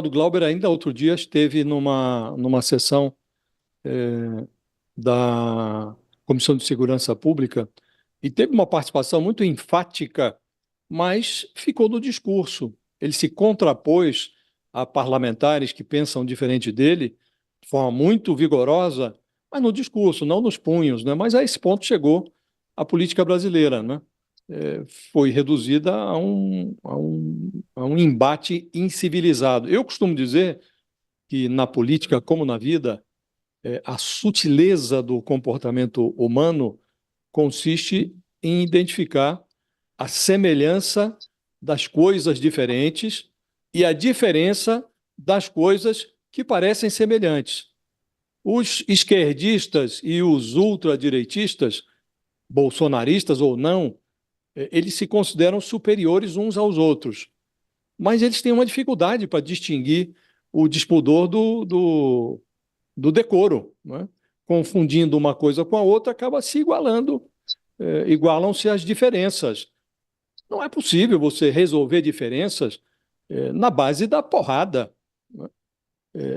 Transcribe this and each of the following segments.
O Glauber ainda outro dia esteve numa sessão da Comissão de Segurança Pública e teve uma participação muito enfática, mas ficou no discurso. Ele se contrapôs a parlamentares que pensam diferente dele, de forma muito vigorosa, mas no discurso, não nos punhos, né? Mas a esse ponto chegou a política brasileira, né? Foi reduzida a um embate incivilizado. Eu costumo dizer que na política, como na vida, a sutileza do comportamento humano consiste em identificar a semelhança das coisas diferentes e a diferença das coisas que parecem semelhantes. Os esquerdistas e os ultradireitistas, bolsonaristas ou não, eles se consideram superiores uns aos outros, mas eles têm uma dificuldade para distinguir o despudor do decoro, né? Confundindo uma coisa com a outra, acaba se igualando, igualam-se as diferenças. Não é possível você resolver diferenças na base da porrada, né?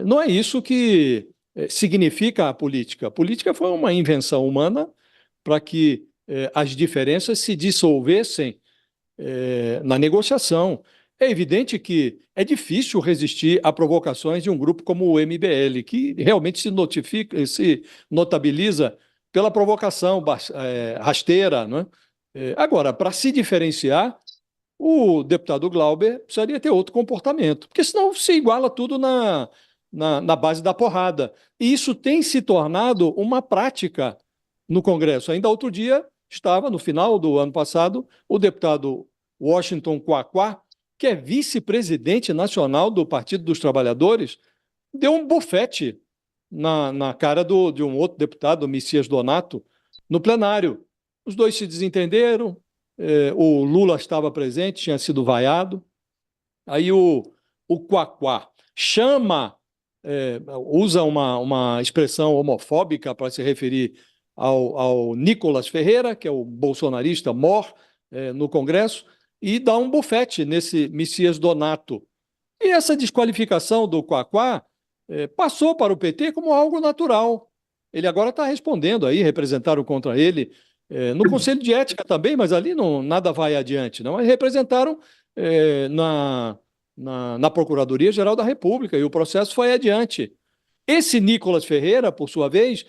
Não é isso que significa a política. A política foi uma invenção humana para que as diferenças se dissolvessem na negociação. É evidente que é difícil resistir a provocações de um grupo como o MBL, que realmente se notabiliza pela provocação rasteira, né? Agora, para se diferenciar, o deputado Glauber precisaria ter outro comportamento, porque senão se iguala tudo na base da porrada. E isso tem se tornado uma prática no Congresso. Ainda outro dia estava, no final do ano passado, o deputado Washington Quaquá, que é vice-presidente nacional do Partido dos Trabalhadores, deu um bufete na cara de um outro deputado, o Messias Donato, no plenário. Os dois se desentenderam, o Lula estava presente, tinha sido vaiado. Aí o Quaquá chama, usa uma expressão homofóbica para se referir ao Nicolas Ferreira, que é o bolsonarista mor no Congresso, e dá um bufete nesse Messias Donato. E essa desqualificação do Quaquá passou para o PT como algo natural. Ele agora está respondendo aí, representaram contra ele no Conselho de Ética também, mas ali não, nada vai adiante, não. Mas representaram na Procuradoria-Geral da República e o processo foi adiante. Esse Nicolas Ferreira, por sua vez,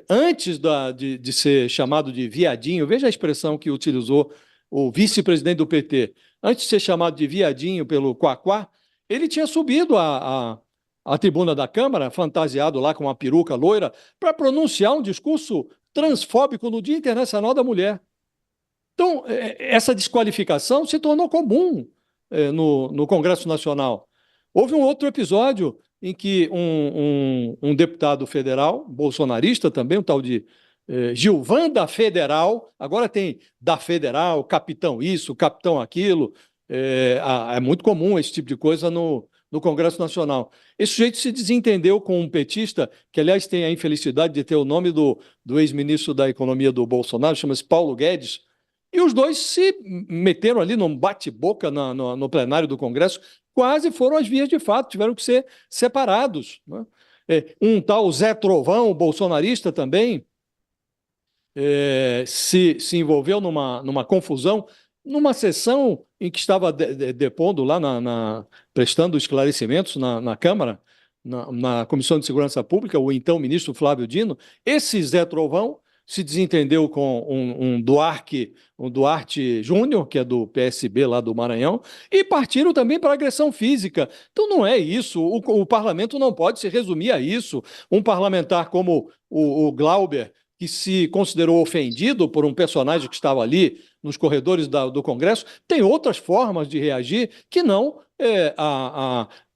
antes de ser chamado de viadinho, veja a expressão que utilizou o vice-presidente do PT, antes de ser chamado de viadinho pelo Quaquá, ele tinha subido a tribuna da Câmara, fantasiado lá com uma peruca loira, para pronunciar um discurso transfóbico no Dia Internacional da Mulher. Então, essa desqualificação se tornou comum no Congresso Nacional. Houve um outro episódio em que um deputado federal, bolsonarista também, um tal de Gilvan da Federal, agora tem da Federal, capitão isso, capitão aquilo, é muito comum esse tipo de coisa no Congresso Nacional. Esse sujeito se desentendeu com um petista, que aliás tem a infelicidade de ter o nome do ex-ministro da Economia do Bolsonaro, chama-se Paulo Guedes, e os dois se meteram ali num bate-boca no plenário do Congresso, quase foram às vias de fato, tiveram que ser separados, né? Um tal Zé Trovão, bolsonarista também, se envolveu numa confusão, numa sessão em que estava depondo lá, prestando esclarecimentos na Câmara, na Comissão de Segurança Pública, o então ministro Flávio Dino. Esse Zé Trovão se desentendeu com um Duarte Júnior, que é do PSB lá do Maranhão, e partiram também para agressão física. Então não é isso, o parlamento não pode se resumir a isso. Um parlamentar como o Glauber, que se considerou ofendido por um personagem que estava ali nos corredores do Congresso, tem outras formas de reagir que não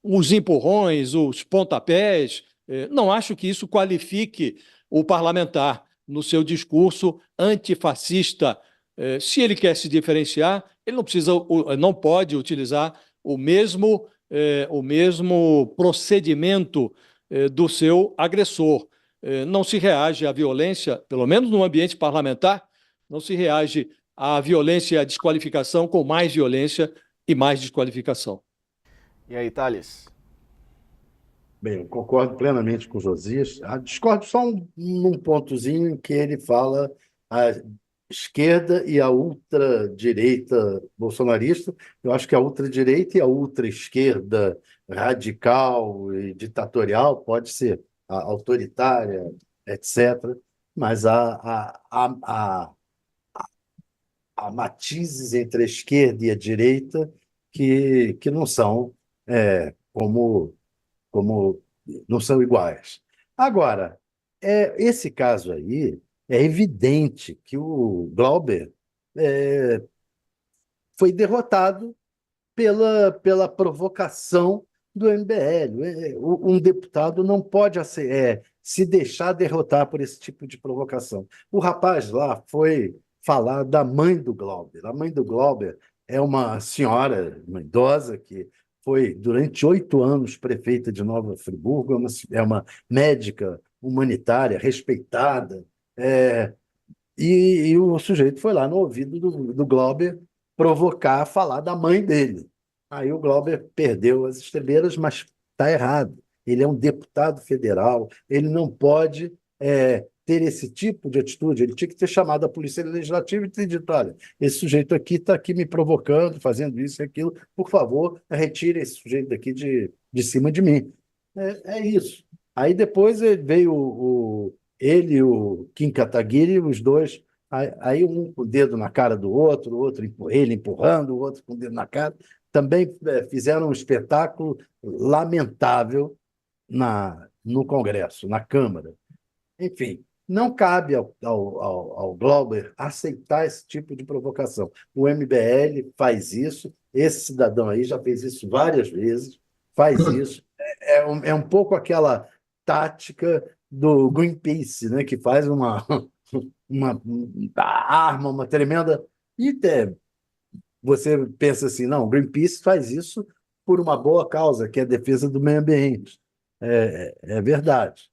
os empurrões, os pontapés. Não acho que isso qualifique o parlamentar no seu discurso antifascista. Se ele quer se diferenciar, ele não pode utilizar o mesmo procedimento do seu agressor. Não se reage à violência, pelo menos no ambiente parlamentar, não se reage à violência e à desqualificação com mais violência e mais desqualificação. E aí, Thales? Bem, eu concordo plenamente com o Josias. Discordo só num pontozinho em que ele fala a esquerda e a ultradireita bolsonarista. Eu acho que a ultradireita e a ultraesquerda radical e ditatorial pode ser a autoritária, etc. Mas há matizes entre a esquerda e a direita que não são como não são iguais. Agora, esse caso aí, é evidente que o Glauber é, foi derrotado pela provocação do MBL. Um deputado não pode se deixar derrotar por esse tipo de provocação. O rapaz lá foi falar da mãe do Glauber. A mãe do Glauber é uma senhora, uma idosa, que foi durante 8 anos prefeita de Nova Friburgo, é uma médica humanitária respeitada, é, e o sujeito foi lá no ouvido do Glauber provocar, falar da mãe dele. Aí o Glauber perdeu as estribeiras, mas está errado. Ele é um deputado federal, ele não pode ter esse tipo de atitude. Ele tinha que ter chamado a Polícia Legislativa e ter dito: olha, esse sujeito aqui está aqui me provocando, fazendo isso e aquilo, por favor, retire esse sujeito daqui de cima de mim. É isso. Aí depois veio ele e o Kim Kataguiri, os dois, aí um com o dedo na cara do outro, o outro ele empurrando, o outro com o dedo na cara. Também fizeram um espetáculo lamentável no Congresso, na Câmara. Enfim, não cabe ao Glauber aceitar esse tipo de provocação. O MBL faz isso, esse cidadão aí já fez isso várias vezes, faz isso. É um pouco aquela tática do Greenpeace, né, que faz uma arma, uma tremenda. E você pensa assim, não, o Greenpeace faz isso por uma boa causa, que é a defesa do meio ambiente. É verdade.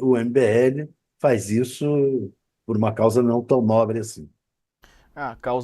O MBL faz isso por uma causa não tão nobre assim. A causa